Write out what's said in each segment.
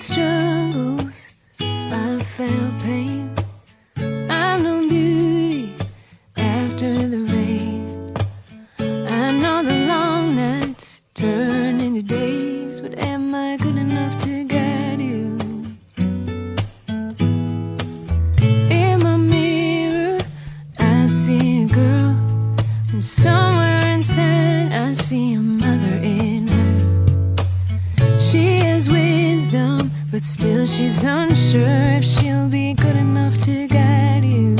made struggles, I've felt pain, I've known beauty after the rain. I know the long nights turn into days, but am I good enough to guide you? In my mirror, I see a girl, and somewhere inside I see a mother in her. She has wisdom, but still she's unsure if she'll be good enough to guide you.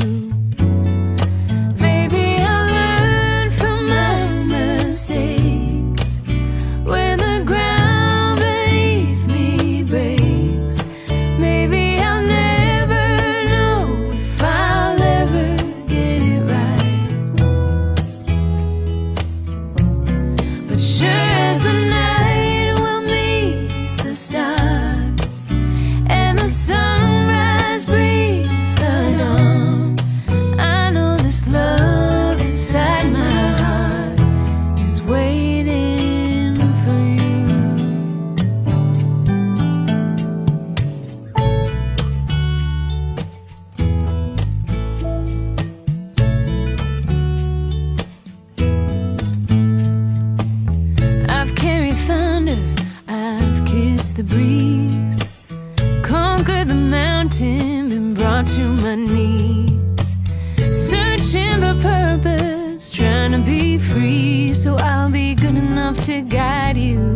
Maybe I'll learn from my mistakes when the ground beneath me breaks. Maybe I'll never know if I'll ever get it right, but sure as the night will meet the stars and the sunrise brings the dawn, I know this love inside my heart is waiting for you. I've carried thunder, I've kissed the breeze, conquered the mountain, been brought to my knees, searching for purpose, trying to be free, so I'll be good enough to guide you.